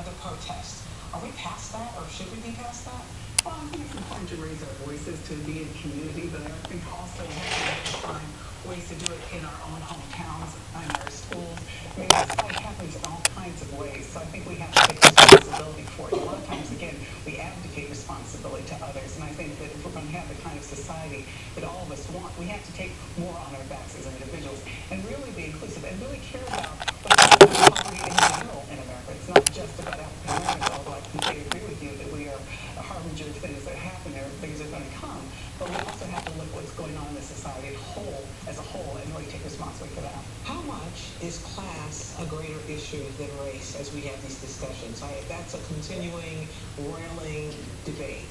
another protest. Are we past that, or should we be past that? Well, I think it's important to raise our voices, to be in community, but I think also we have to find ways to do it in our own hometowns, in our schools. I mean, this fight happens in all kinds of ways, so I think we have to take responsibility for it. A lot of times, again, we abdicate responsibility to others, and I think that if we're going to have the kind of society that all of us want, we have to take more on our backs as individuals and really be inclusive and really care about what's going on poverty in general in America. It's not just about African Americans, although I completely agree with you that we are a harbinger of things that happen there, things that are going to come, but we also have to look at what's going on in the society as a whole, and really take responsibility for that. How much is class a greater issue than race as we have these discussions? That's a continuing, roiling debate.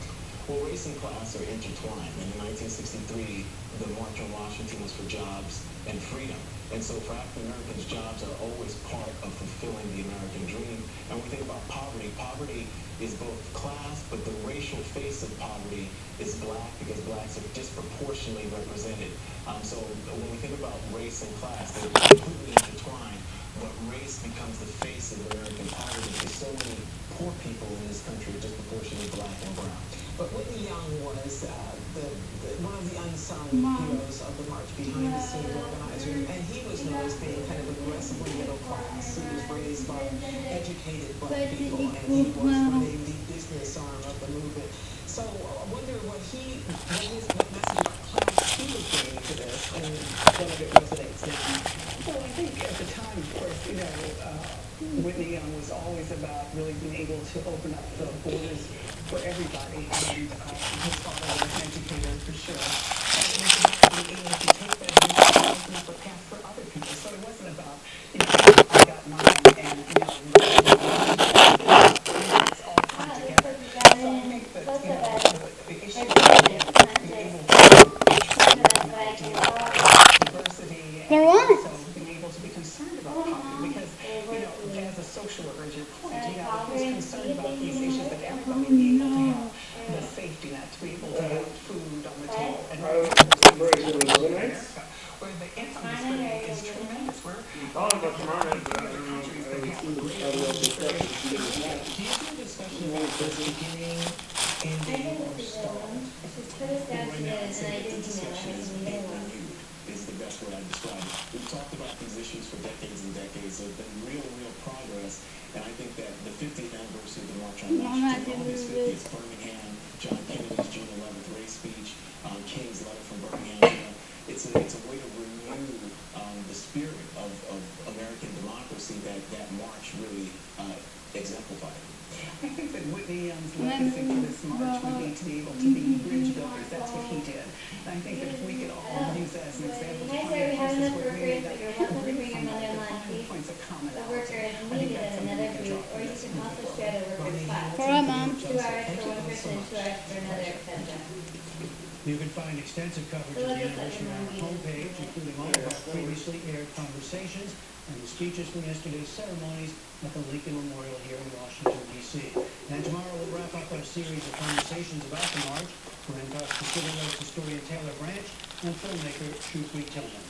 Well, race and class are intertwined. And in 1963, the March on Washington was for jobs and freedom. And so for African Americans, jobs are always part of fulfilling the American dream. And when we think about poverty, poverty is both class, but the racial face of poverty is black, because blacks are disproportionately represented. So when we think about race and class, they're completely intertwined, but race becomes the face of American poverty because so many poor people in this country are disproportionately black and brown. But Whitney Young was one of the unsung heroes of the march, behind the scenes organizer, and he was known as being kind of aggressively middle class. He was raised by educated black people, and he was running the business arm of the movement. So I wonder what his message about class he was bringing to this, and whether it resonates now. Well, I think at the time, of course, Whitney Young was always about really being able to open up the borders for everybody, and his father was an educator for sure. And it was about being able to take that and open up a path for other people. So it wasn't about, I got mine, and it's all come together. So I think that, the issue is being able to diversity, and also being able to be concerned about poverty, because, as a social worker, as your point, who's concerned about these issues, that everybody be able to have the safety net, to be able to have food on the table, and where the income disparity is tremendous. We're one of the countries that have a great Do you see discussion about this beginning, ending, or stalled? Right now, I'd say that the discussion is being renewed, is the best way I describe it. We've talked about these issues for decades and decades. There's been real progress, and I think that the 50th anniversary of the March on Washington, August 50th, Birmingham, John Kennedy's June 11th race speech, King's letter from Birmingham, it's a way to renew the spirit of American democracy that March really exemplified. I think that Whitney Young's legacy for this march would be to be able to be bridge builders. That's what he did. And I think that if we could all use that as an example to find places where we need to bring some of the points of commonality. I think that's something we can draw from this moving forward. All right, Mom. 2 hours for one person, 2 hours for another, etc. You can find extensive coverage of the anniversary on our homepage, including all of our previously aired conversations and the speeches from yesterday's ceremonies at the Lincoln Memorial here in Washington, D.C. And tomorrow we'll wrap up our series of conversations about the march. We're in talks with civil rights historian Taylor Branch and filmmaker Shukri Tillman.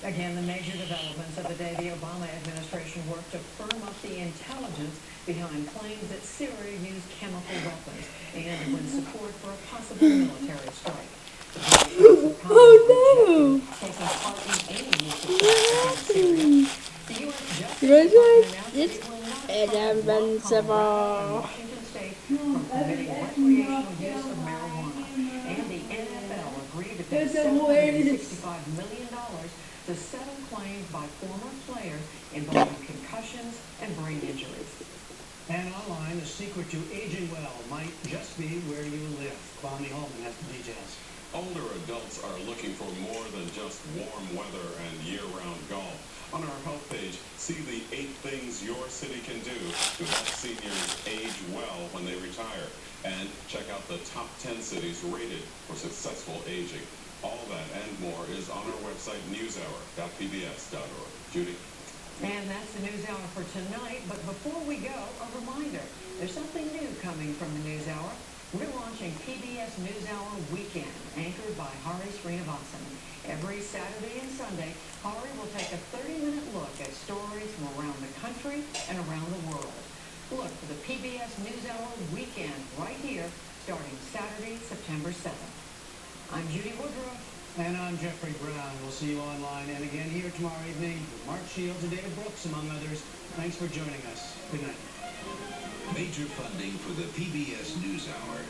Again, the major developments of the day, the Obama administration worked to firm up the intelligence behind claims that Syria used chemical weapons and to win support for a possible military strike. Oh no! Taking part in any nuclear against Syria. The U.S. Justice It's Department announced it will not invincible. Washington State from permitting recreational use of marijuana. And the NFL agreed to pay $765 million to settle claims by former players involving concussions and brain injuries. And online, the secret to aging well might just be where you live. Bonnie Holman has the details. Older adults are looking for more than just warm weather and year-round golf. On our health page, see the 8 things your city can do to help seniors age well when they retire. And check out the top 10 cities rated for successful aging. All that and more is on our website, newshour.pbs.org. Judy? And that's the News Hour for tonight. But before we go, a reminder. There's something new coming from the News Hour. We're launching PBS NewsHour Weekend, anchored by Hari Srinivasan. Every Saturday and Sunday, Hari will take a 30-minute look at stories from around the country and around the world. Look for the PBS NewsHour Weekend right here, starting Saturday, September 7th. I'm Judy Woodruff. And I'm Jeffrey Brown. We'll see you online and again here tomorrow evening with Mark Shields and David Brooks, among others. Thanks for joining us. Good night. Major funding for the PBS NewsHour.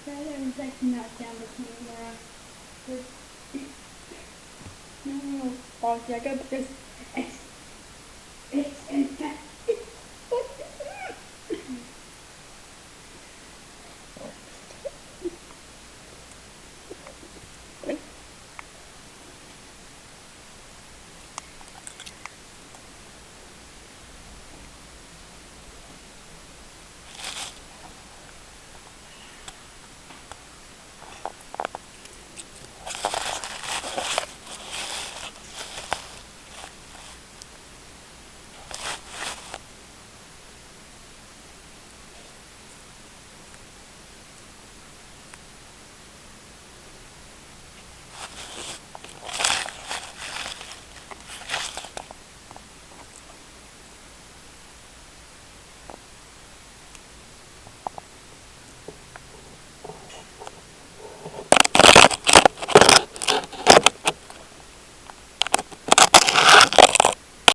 That was like knockdown between where I was. No, I'll check up this.